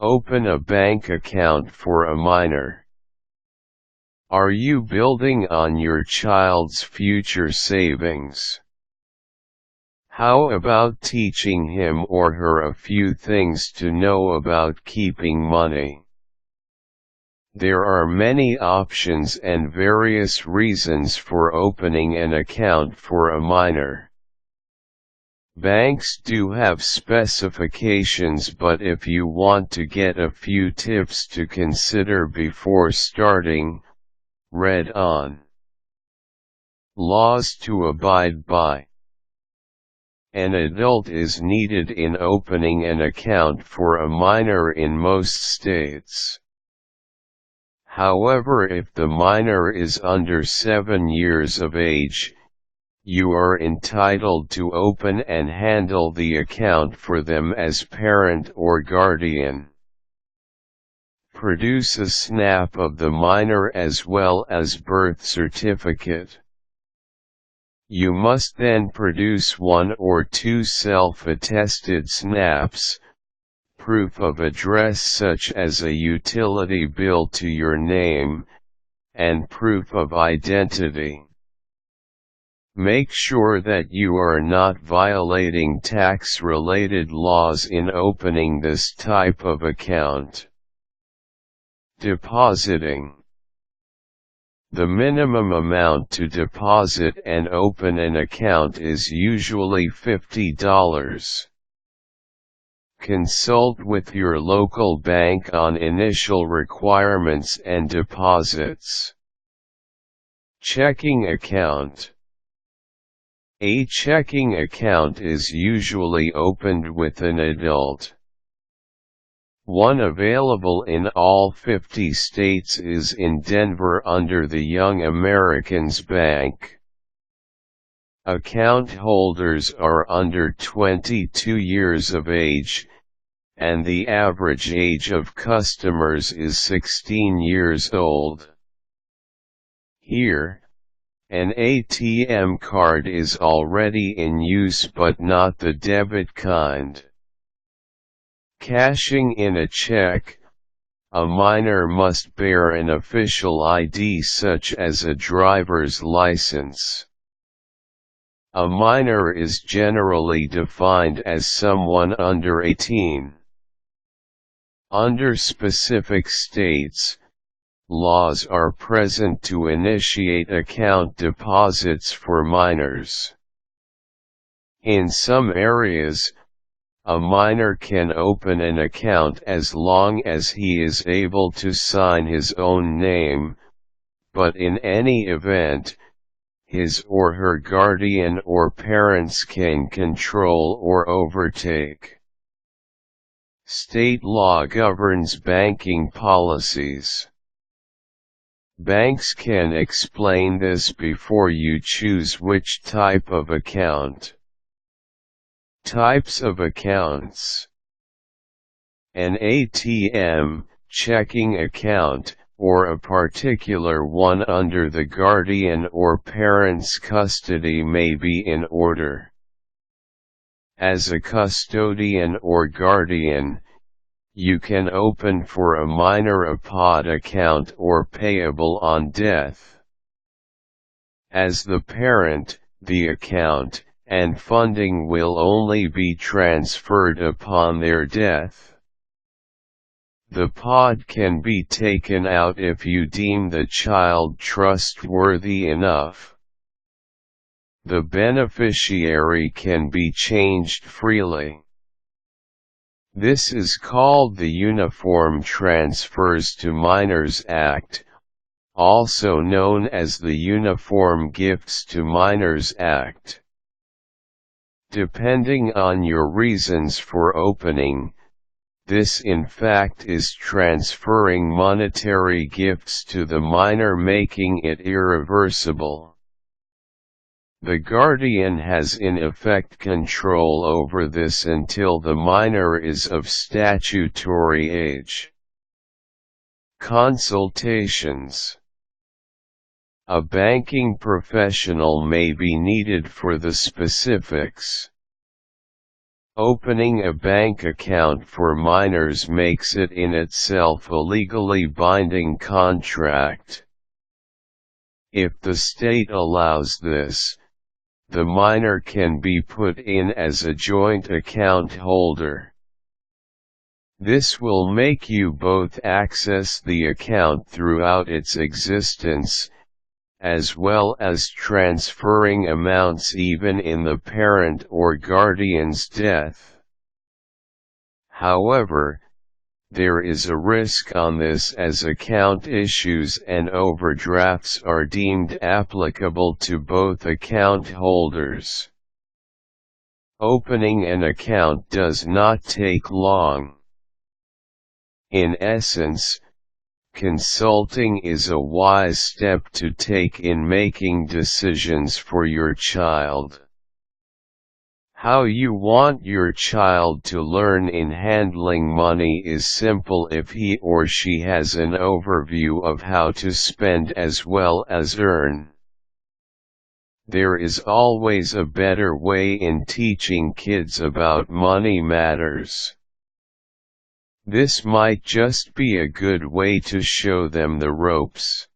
Open a bank account for a minor. Are you building on your child's future savings? How about teaching him or her a few things to know about keeping money? There are many options and various reasons for opening an account for a minor. Banks do have specifications, but if you want to get a few tips to consider before starting, read on. Laws to abide by. An adult is needed in opening an account for a minor in most states. However, if the minor is under 7 years of age, you are entitled to open and handle the account for them as parent or guardian. Produce a snap of the minor as well as birth certificate. You must then produce 1 or 2 self-attested snaps, proof of address such as a utility bill to your name, and proof of identity. Make sure that you are not violating tax-related laws in opening this type of account. Depositing. The minimum amount to deposit and open an account is usually $50. Consult with your local bank on initial requirements and deposits. Checking account. A checking account is usually opened with an adult. One available in all 50 states is in Denver under the Young Americans Bank. Account holders are under 22 years of age, and the average age of customers is 16 years old. Here, an ATM card is already in use but not the debit kind. Cashing in a check. A minor must bear an official ID such as a driver's license. A minor is generally defined as someone under 18. Under specific states, laws are present to initiate account deposits for minors. In some areas, a minor can open an account as long as he is able to sign his own name, but in any event, his or her guardian or parents can control or overtake. State law governs banking policies. Banks can explain this before you choose which type of account. Types of accounts. An ATM, checking account, or a particular one under the guardian or parent's custody may be in order. As a custodian or guardian, you can open for a minor a POD account or payable on death. As the parent, the account and funding will only be transferred upon their death. The POD can be taken out if you deem the child trustworthy enough. The beneficiary can be changed freely. This is called the Uniform Transfers to Minors Act, also known as the Uniform Gifts to Minors Act. Depending on your reasons for opening, this in fact is transferring monetary gifts to the minor, making it irreversible. The guardian has in effect control over this until the minor is of statutory age. Consultations. A banking professional may be needed for the specifics. Opening a bank account for minors makes it in itself a legally binding contract. If the state allows this, the minor can be put in as a joint account holder. This will make you both access the account throughout its existence, as well as transferring amounts even in the parent or guardian's death. However, there is a risk on this as account issues and overdrafts are deemed applicable to both account holders. Opening an account does not take long. In essence, consulting is a wise step to take in making decisions for your child. How you want your child to learn in handling money is simple if he or she has an overview of how to spend as well as earn. There is always a better way in teaching kids about money matters. This might just be a good way to show them the ropes.